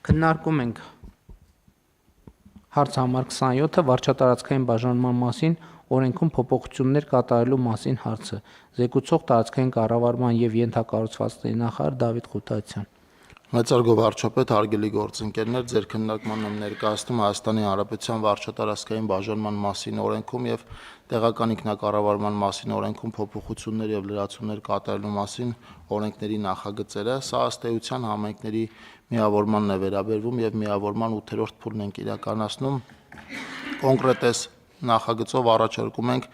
Քննարկում ենք հարց համար 27-ը վարչատարածքային բաժանման մասին օրենքում փոփոխություններ կատարելու մասին հարցը, զեկուցող տարածքային կառավարման և ենթակառուցվածքների նախարար Դավիթ Խութացյան։ Մեծարգո վարչապետ, հարգելի գործընկերներ, ձեր քննարկման եմ ներկայացնում Հայաստանի Հանրապետության վարչատարածքային բաժանման մասին օրենքում և տեղական ինքնակառավարման մասին օրենքում փոփոխություններ և լրացումներ կատարելու մասին օրենքների նախագծերը։ Սա ըստ էության համայնքների միավորմանն է վերաբերվում և միավորման 8-րդ փուլն ենք իրականացնում։ Կոնկրետես նախագծով առաջարկում ենք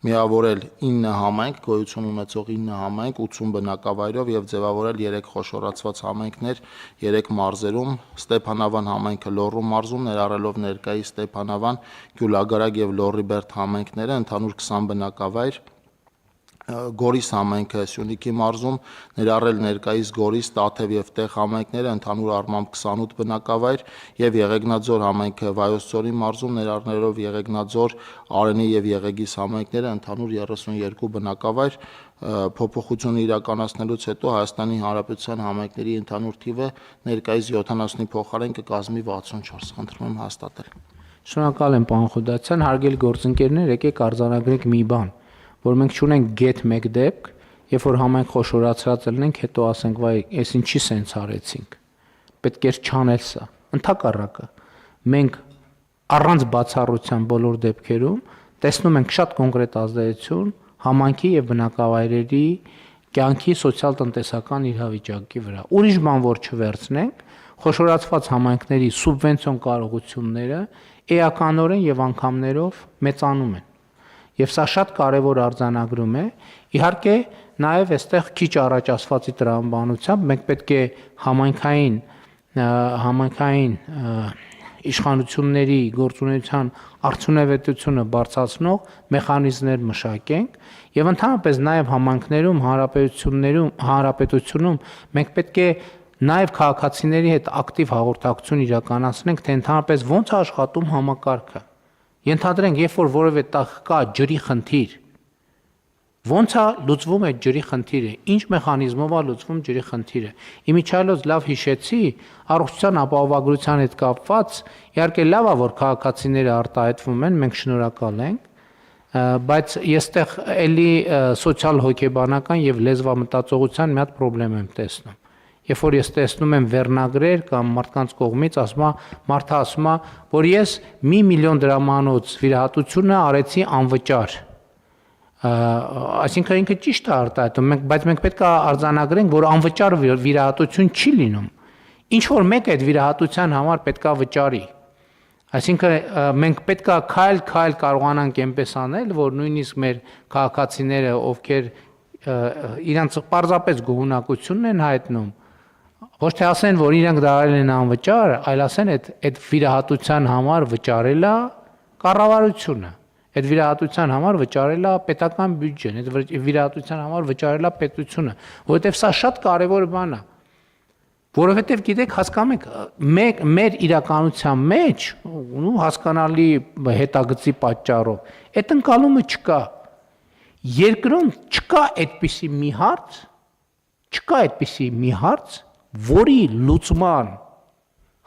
միավորել 9 համայնք, գոյություն ունեցող 9 համայնք 80 բնակավայրով և ձևավորել 3 խոշորացված համայնքներ 3 մարզերում՝ Ստեփանավան համայնքը Լոռու մարզում, ներառելով ներկայիս Ստեփանավան, Գյուլագարակ և Լոռիբերդ համայնքները, ընդհանուր 20 բնակավայր, Գորիս համայնքը Սյունիքի մարզում, ներառել ներկայիս Գորիս, Տաթև և Տեղ համայնքները, ընդհանուր առմամբ 28 բնակավայր, և Եղեգնաձոր համայնքը Վայոց ձորի մարզում, ներառնելով Եղեգնաձոր, Արենի և Եղեգիս համայնքները, ընդհանուր 32 բնակավայր։ Փոփոխությունը իրականացնելուց հետո Հայաստանի Հանրապետության համայնքների ընդհանուր թիվը ներկայիս 70-ի փոխարեն կկազմի 64։ Խնդրում եմ հաստատել։ Շնորհակալ եմ, պարոն Խութացյան, հարգելի գործընկերներ, եկեք արձանագրենք մի բան, որ մենք չունենք գեթ մեկ դեպք, երբ որ համայնք խոշորացրած լինենք, հետո ասենք, վայ, էս ինչի սենց արեցինք, պետք էր չանել սա։ Ընդհակառակը, մենք առանց բացառության բոլոր դեպքերում տեսնում ենք շատ կոնկրետ ազդեցություն համայնքի և բնակավայրերի կյանքի սոցիալ-տնտեսական իրավիճակի վրա։ Ուրիշ բան որ չվերցնենք, խոշորացված համայնքների սուբվենցիոն կարողությունները էականորեն և անգամներով մեծանում են։ Եվ սա շատ կարևոր արձանագրում է։ Իհարկե, նաև այստեղ քիչ առաջ ասվածի տրամաբանությամբ մենք պետք է համայնքային իշխանությունների գործունեության արդյունավետությունը բարձրացնող մեխանիզմներ մշակենք եւ ընդհանրապես նաև համայնքներում, հանրապետությունում մենք պետք է նաև քաղաքացիների հետ ակտիվ հաղորդակցություն իրականացնենք, թե ընդհանրապես ոնց է աշխատում համակարգը։ Ենթադրենք, երբ որ որևէ տեղ կա ջրի խնդիր, ոնց է լուծվում այդ ջրի խնդիրը, ինչ մեխանիզմով է լուծվում ջրի խնդիրը։ Իմիջիայլոց լավ հիշեցի, առողջության ապահովագրության հետ կապված, իհարկե լավ է, որ քաղաքացիները արտահայտվում են, մենք շնորհակալ ենք, բայց ես տեղ էլի սոցիալ-հոգեբանական եւ լեզվամտածողության մի հատ խնդրեմ եմ տեսնում։ Երբ որ ես տեսնում եմ վերնագրեր կամ մարդկանց կողմից մարդը ասում է, որ ես 1 միլիոն դրամանոց վիրահատությունը արեցի անվճար։ Այսինքն ինքը ճիշտ է արտահայտում, բայց մենք պետք է արձանագրենք, որ անվճար վիրահատություն չի լինում։ Ինչ որ մեկ այդ վիրահատության համար պետք է վճարի։ Այսինքն մենք պետք է քայլ կարողանանք այնպես անել, որ նույնիսկ մեր քաղաքացիները, ովքեր իրանց պարզապես գոհունակությունն են հայտնում, ոչ թե ասեն, որ իրենք դարել են անվճար, այլ ասեն այդ վիրահատության համար վճարել է կառավարությունը, այդ վիրահատության համար վճարել է պետական բյուջեն, այդ վիրահատության համար վճարել է պետությունը, որովհետև սա շատ կարևոր բան է։ Որովհետև գիտեք, հասկանում եք, մեր իրականության մեջ, հասկանալի հետագծի պատճառով, այդ ընկալումը չկա։ Երկրում չկա այդպիսի մի հարց, որի լուծման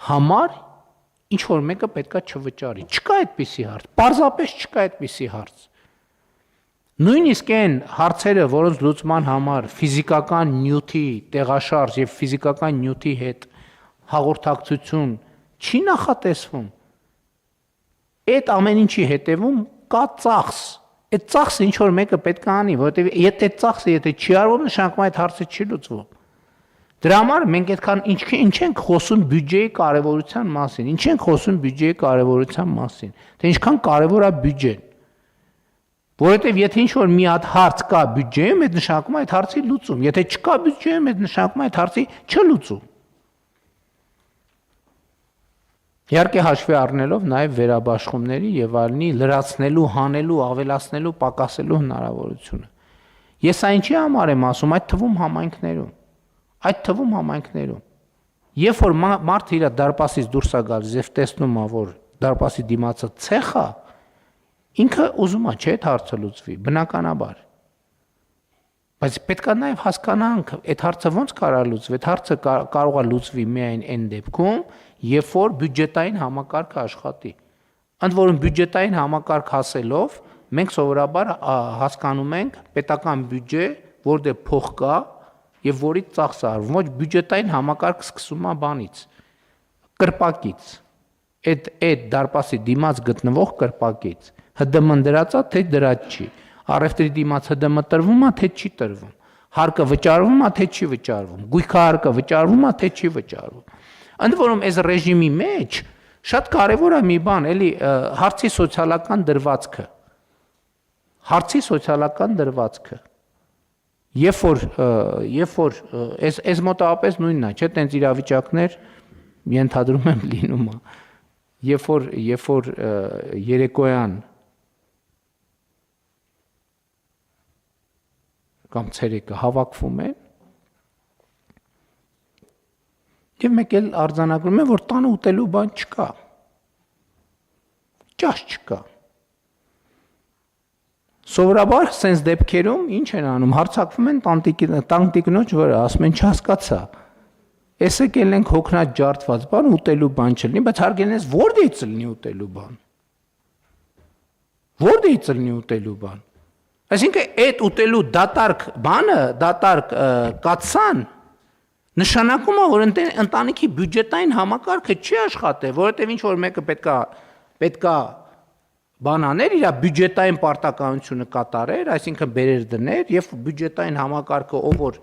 համար ինչ որ մեկը պետքա չվճարի։ Չկա այդպիսի հարց, պարզապես չկա այդպիսի հարց։ Նույնիսկ այն հարցերը, որոնց լուծման համար ֆիզիկական նյութի տեղաշարժ եւ ֆիզիկական նյութի հետ հաղորդակցություն չի նախատեսվում, այդ ամեն ինչի հետևում կա ծախս։ Այդ ծախսը ինչ որ մեկը պետք է անի, որովհետեւ այդ ծախսը եթե չի արվում, նշանակում է այդ հարցը չի լուծվում։ Դրա համար մենք այդքան ինչ ենք խոսում բյուջեի կարևորության մասին, ինչ ենք խոսում բյուջեի կարևորության մասին, թե ինչքան կարևոր է բյուջեն։ Որովհետև եթե ինչ որ մի հատ հարց կա բյուջեում, այդ նշանակում է այդ հարցի լուծում, եթե չկա բյուջեում, այդ նշանակում է այդ հարցի չլուծում։ Իհարկե հաշվի առնելով նաև վերաբաշխումների եւ այլնի լրացնելու, հանելու, ավելացնելու, պակասելու հնարավորությունը։ Ես այն ինչի համար եմ ասում, այդ թվում համայնքներում։ Երբ որ մարդը իր դարպասից դուրս է գալիս եւ տեսնում է, որ դարպասի դիմացը ցեխ է, ինքը ուզում է, չէ՞, այդ հարցը լուծվի, բնականաբար։ Բայց պետք է նաև հասկանանք, այդ հարցը ոնց կարա լուծվի, այդ հարցը կարող է լուծվի միայն այն դեպքում, երբ որ բյուջետային համակարգը աշխատի։ Ընդ որում բյուջետային համակարգ հասելով մենք սովորաբար հասկանում ենք պետական բյուջե, որտեղ փող կա եւ որից ծախս արվում։ Ոչ բյուջետային համակարգ սկսում է բանից, կրպակից։ Այդ դարպասի դիմաց գտնվող կրպակից ՀԴՄ դրածա թե դրած չի, առևտրի դիմաց ՀԴՄ տրվում է թե չի տրվում, հարկը վճարվում է թե չի վճարվում, գույքահարկը վճարվում է թե չի վճարվում։ Ընդ որում այս ռեժիմի մեջ շատ կարևոր է մի բան, էլի հարցի սոցիալական դրվածքը։ Հարցի սոցիալական դրվածքը։ Երբ որ այս մոտավորապես նույնն է, չէ՞, տենց իրավիճակներ ենթադրում եմ լինում է։ Երբ որ երեկոյան կամ ցերեկը հավաքվում են եւ մեկ էլ արձանագրում են, որ տանը ուտելու բան չկա։ Ճաշ չկա։ Սովորաբար sense դեպքերում ինչ են անում, հարցակվում են տանտիկնոջ վրա, ասում են չհասկացա։ Էս եկել ենք հոգնած ջարդված բան ուտելու բան չլինի, բայց հարգելին ես որտե՞ից լինի ուտելու բան։ Որտե՞ից լինի ուտելու բան։ Այսինքն այդ ուտելու դատարկ բանը, դատարկ կացան նշանակում է, որ ընտանիքի բյուջետային համակարգը չի աշխատի, որովհետև ինչ որ մեկը պետքա բան աներ, իր բյուջետային պարտականությունը կատարեր, այսինքն բերեր դներ եւ բյուջետային համակարգը ով որ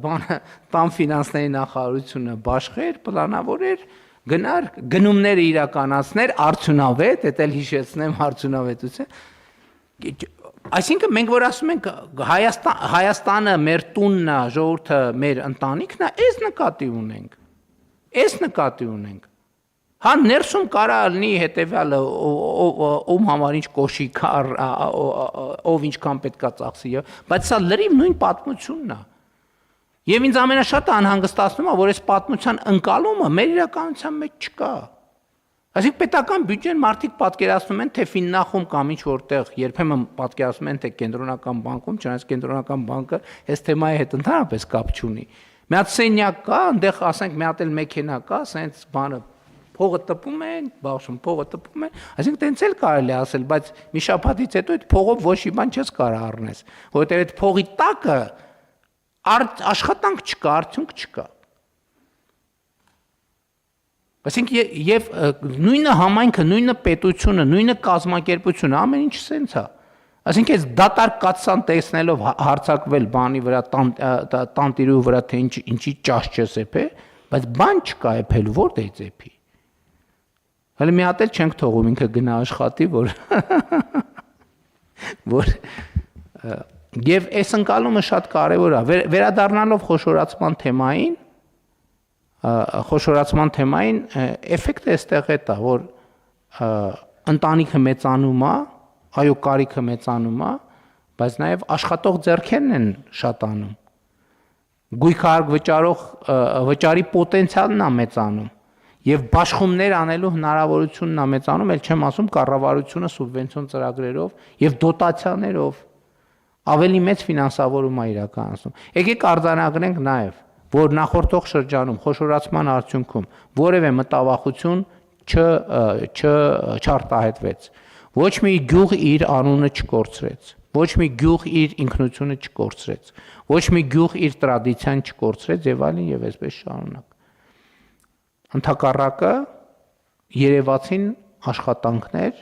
բանը տան ֆինանսների նախարարությունը բաշխեր, պլանավորեր, գնար գնումները իրականացներ արդյունավետ, դա էլ հիշեցնեմ արդյունավետություն։ Այսինքն մենք որ ասում ենք Հայաստանը մեր տունն է, ժողովուրդը մեր ընտանիքն է, այս նկատի ունենք։ Այս նկատի ունենք։ Հա ներսում կարա լինի հետեւյալը ում համար ինչ կոշի կար, ով ինչքան պետքա ծախսի, բայց սա լրիվ նույն պատմությունն է։ Եվ ինձ ամենաշատը անհանգստացնում է, որ այս պատմության ընկալումը մեր իրականության մեջ չկա։ Այսինքն պետական բյուջեն մարդիկ պատկերացնում են, թե Ֆիննախում կամ ինչ որտեղ, երբեմն պատկերացնում են, թե կենտրոնական բանկում, չնայած կենտրոնական բանկը այս թեմայի հետ ընդհանրապես կապ չունի։ Մի հատ սենյակ կա, այնտեղ ասենք մի հատ էլ մեքենա կա, ասենց բանը փողը տպում են, բաշխում փողը տպում են, այսինքն տենց էլ կարելի ասել, բայց մի շաբաթից հետո այդ փողով ոչ մի բան չես կարող առնես, որովհետև այդ փողի տակը աշխատանք չկա, արդյունք չկա։ Այսինքն եւ նույնը համայնքը, նույնը պետությունը, նույնը կազմակերպությունը, ամեն ինչ սենց է։ Այսինքն այս դատարկ կացան տեսնելով հարցակվել բանի վրա, տանտիրու վրա, թե ինչի ճաշ չես էփե, բայց բան չկա էփելու, որտե՞ց էփի։ Հələ մի հատ էլ չենք թողում ինքը գնա աշխատի, որ եւ այս ընկալումը շատ կարեւոր է։ Վերադառնալով խոշորացման թեմային, էֆեկտը այստեղ է դա, որ ընտանիքը մեծանում է, այո, կարիքը մեծանում է, բայց նաեւ աշխատող ձեռքերն են շատանում։ Գույքահարկ վճարի պոտենցիալն է մեծանում։ Եվ բաշխումներ անելու հնարավորությունն է մեծանում, ել չեմ ասում կառավարությունը սուբվենցիոն ծրագրերով եւ դոտացիաներով ավելի մեծ ֆինանսավորում է իրականացնում։ Եկեք արձանագրենք նաեւ, որ նախորդող շրջանում խոշորացման արդյունքում որևէ մտավախություն չարտահայտվեց։ Ոչ մի գյուղ իր անունը չկորցրեց, ոչ մի գյուղ իր ինքնությունը չկորցրեց, ոչ մի գյուղ իր տրադիցիան չկորցրեց եւ այլն եւ այսպես շարունակ։ Ընդհակառակը երևացին աշխատանքներ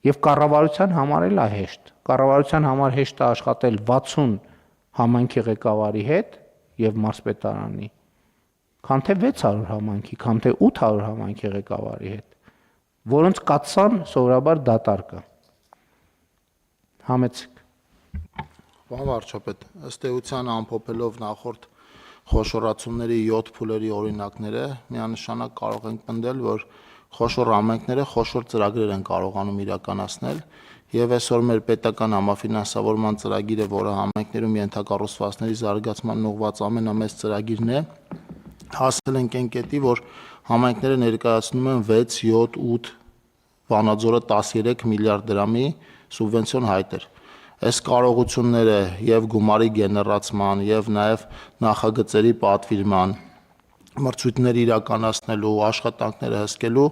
եւ կառավարության համար էլ է հեշտ։ Կառավարության համար հեշտ է աշխատել 60 համայնքի ղեկավարի հետ եւ մարզպետարանի, քան թե 600 համայնքի, քան թե 800 համայնքի ղեկավարի հետ, որոնց կացան սովորաբար դատարկը։ Համեցեք։ Պարոն վարչապետ, ըստ էության ամփոփելով նախորդ խոշորացումների 7 փուլերի օրինակները, միանշանակ կարող ենք պնդել, որ խոշոր համայնքները խոշոր ծրագրեր են կարողանում իրականացնել եւ այսօր մեր պետական համաֆինանսավորման ծրագիրը, որը համայնքներում ենթակառուցվածքների զարգացման ուղղված ամենամեծ ծրագիրն է, հասել ենք այն կետի, որ համայնքները ներկայացնում են 6, 7, 8, Վանաձորը 13 միլիարդ դրամի սուբվենցիոն հայտեր։ Այս կարողությունները եւ գումարի գեներացման եւ նաեւ նախագծերի պատվիրման մրցույթներ իրականացնելու, աշխատանքները հսկելու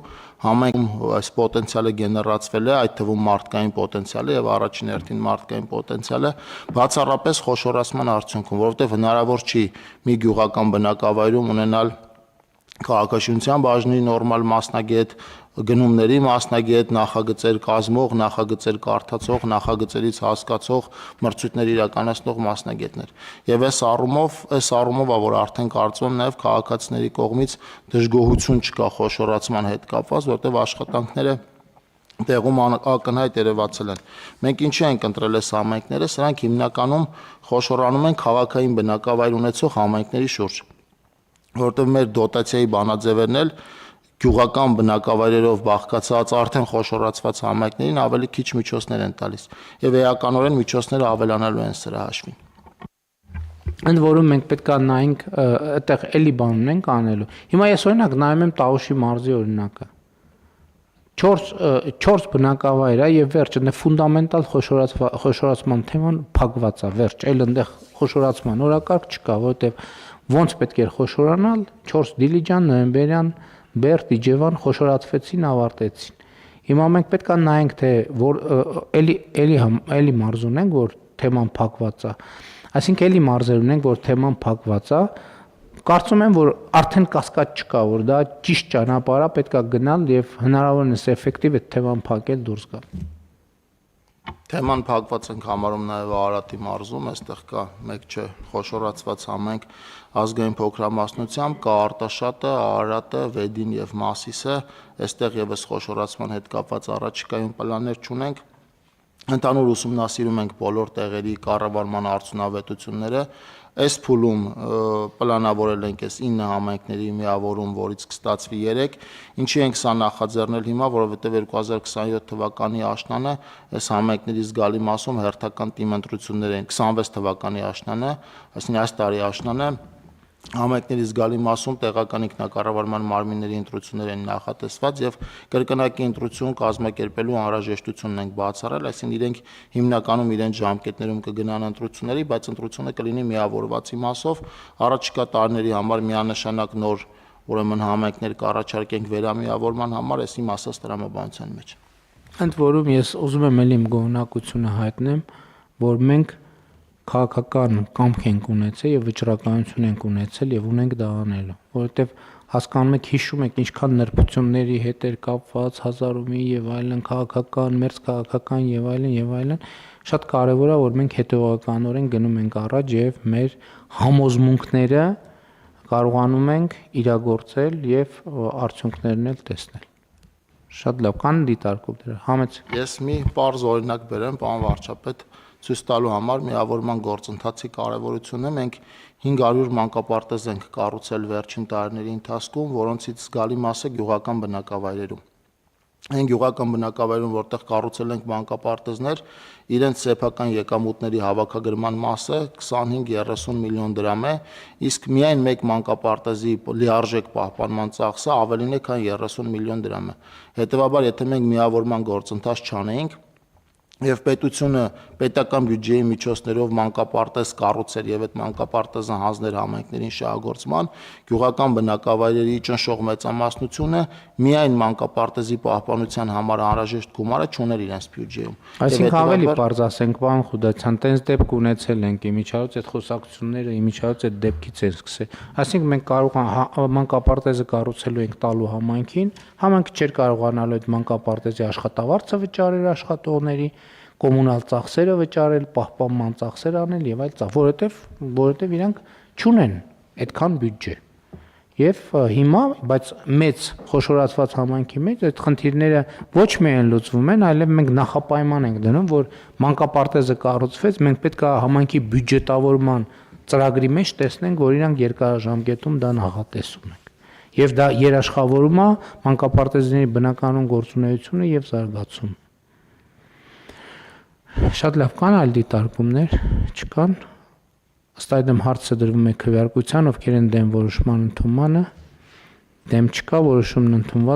համայնքում այս պոտենցիալը գեներացվել է, այդ թվում մարդկային պոտենցիալը եւ առաջին հերթին մարդկային պոտենցիալը բացառապես խոշորացման արդյունքում, որովհետեւ հնարավոր չի մի գյուղական բնակավայրում ունենալ քաղաքաշինության բաժնի նորմալ մասնագետ, գնումների մասնագետ, նախագծեր կազմող, նախագծեր կարդացող, նախագծերից հասկացող, մրցույթներ իրականացնող մասնագետներ։ Եվ այս առումով, որ արդեն կարծում եմ նաև քաղաքացիների կողմից դժգոհություն չկա խոշորացման հետ կապված, որտեղ աշխատանքները տեղում ակնհայտ երևացել են։ Մենք ինչի ենք ընտրել այս համայնքները, սրանք հիմնականում խոշորանում են քաղաքային բնակավայր ունեցող համայնքների շուրջ, որտեղ մեր դոտացիայի բանաձևերն էլ գյուղական բնակավայրերով բաղկացած արդեն խոշորացված համայնքներին ավելի քիչ միջոցներ են տալիս եւ էականորեն միջոցները ավելանալու են սրա հաշվին։ Ընդ որում մենք պետք է նայենք այդտեղ էլի բան ունենք անելու։ Հիմա ես օրինակ նայում եմ Տավուշի մարզի օրինակը։ 4 բնակավայր է եւ վերջ, այնտեղ ֆունդամենտալ խոշորացման թեման փակված է, վերջ, այլ այնտեղ խոշորացման օրակարգ չկա, որովհետեւ ոնց պետք էր խոշորանալ 4 Դիլիջան, Նոյեմբերյան, Բերդ, Իջևան խոշորացվեցին, ավարտեցին։ Հիմա մենք պետք է նայենք թե որ էլի մարզ ունենք, որ թեման փակված է։ Այսինքն էլի մարզեր ունենք, որ թեման փակված է։ Կարծում եմ, որ արդեն կասկած չկա, որ դա ճիշտ ճանապարհ է, պետք է գնալ եւ հնարավորինս էֆեկտիվ այդ թեման փակել դուրս գալ։ Թեման փակված ենք համարում նաև Արարատի մարզում, այստեղ կա մեկ չէ խոշորացված համայնք ազգային փոքրամասնությամբ, կա Արտաշատը, Արարատը, Վեդին եւ Մասիսը, այստեղ եւս խոշորացման հետ կապված առաջիկայում պլաններ չունենք։ Ընդհանուր ուսումնասիրում ենք բոլոր տեղերի կառավարման արդյունավետությունները։ Այս փուլում պլանավորել ենք այս 9 համայնքների միավորում, որից կստացվի 3, ինչի ենք սա նախաձեռնել հիմա, որովհետև 2027 թվականի աշնանը այս համայնքների զգալի մասում հերթական թիմ ընտրություններ են, 26 թվականի աշնանը, այսինքն այս տարի աշնանը համայնքների զգալի մասում տեղական ինքնակառավարման մարմինների ընտրություններ են նախատեսված եւ կրկնակի ընտրություն կազմակերպելու անհրաժեշտությունն ենք բացառել, այսինքն իրենք հիմնականում իրենց ժամկետներում կգնան ընտրությունների, բայց ընտրությունը կլինի միավորվածի մասով, առաջիկա տարիների համար միանշանակ նոր ուրեմն համայնքներ կառաջարկենք վերամիավորման համար, այսի մասը տրամաբանության մեջ։ Ընդ որում ես ուզում եմ ելի իմ գոհունակությունը հայտնեմ, որ մենք քաղաքական կամք ենք ունեցել եւ վճռականություն ենք ունեցել եւ ունենք դա անելու, որովհետեւ հասկանում եք, հիշում եք ինչքան նրբությունների հետ էր կապված հազարումի եւ այլն քաղաքական, մերձ քաղաքական եւ այլն, շատ կարեւոր է, որ մենք հետեւականորեն գնում ենք առաջ եւ մեր համոզմունքները կարողանում ենք իրագործել եւ արդյունքներն էլ տեսնել։ Շատ լավ, կան դիտարկում դրա։ Համեց։ Ես մի պարզ օրինակ բերեմ, պարոն վարչապետ, ցույց տալու համար միավորման գործընթացի կարևորությունը։ Մենք 500 մանկապարտեզ ենք կառուցել վերջին տարիների ընթացքում, որոնցից զգալի մասը գյուղական բնակավայրերում։ Այն գյուղական բնակավայրում, որտեղ կառուցել ենք մանկապարտեզներ, իրենց սեփական եկամուտների հավաքագրման մասը 25-30 միլիոն դրամ է, իսկ միայն մեկ մանկապարտեզի լիարժեք պահպանման ծախսը ավելին է, քան 30 միլիոն դրամ է։ Հետևաբար, եթե մենք միավորման գործընթաց չանեինք, եւ պետությունը պետական բյուջեի միջոցներով մանկապարտեզ կառուցեր եւ այդ մանկապարտեզը հանձներ համայնքներին շահագործման, գյուղական բնակավայրերի ճնշող մեծամասնությունը միայն մանկապարտեզի պահպանության համար անհրաժեշտ գումարը չուներ իրենց բյուջեում։ Այսինքն ավելի պարզ ասենք, պարոն Խուդացյան, տենց դեպք ունեցել ենք իմիջիայլոց այդ խոսակցությունները իմիջիայլոց այդ դեպքից են սկսել։ Այսինքն մենք կարող ենք մանկապարտեզը կառուցելու ենք տալու համայնքին, համայնքը չէր կարողանալու այդ մանկապարտեզի աշխատավարձը վճարել աշխատողների, կոմունալ ծախսերը վճարել, պահպանման ծախսեր անել եւ այլ ծախս, որովհետեւ իրանք չունեն այդքան բյուջե։ Եվ հիմա, բայց մեծ խոշորացված համայնքի մեջ այդ խնդիրները ոչ միայն լուծվում են, այլև մենք նախապայման ենք դնում, որ մանկապարտեզը կառուցվեց, մենք պետք է համայնքի բյուջետավորման ծրագրի մեջ տեսնենք, որ իրանք երկարաժամկետում դա նախատեսում են։ Եվ դա երաշխավորում է մանկապարտեզների բնականon գործունեությունը եւ զարգացում։ Շատ լավ, կան այլ դիտարկումներ, չկան։ Ըստ այդմ հարցը դրվում է քվեարկության, ովքեր են դեմ որոշման ընդունմանը, դեմ չկա, որոշումն ընդունված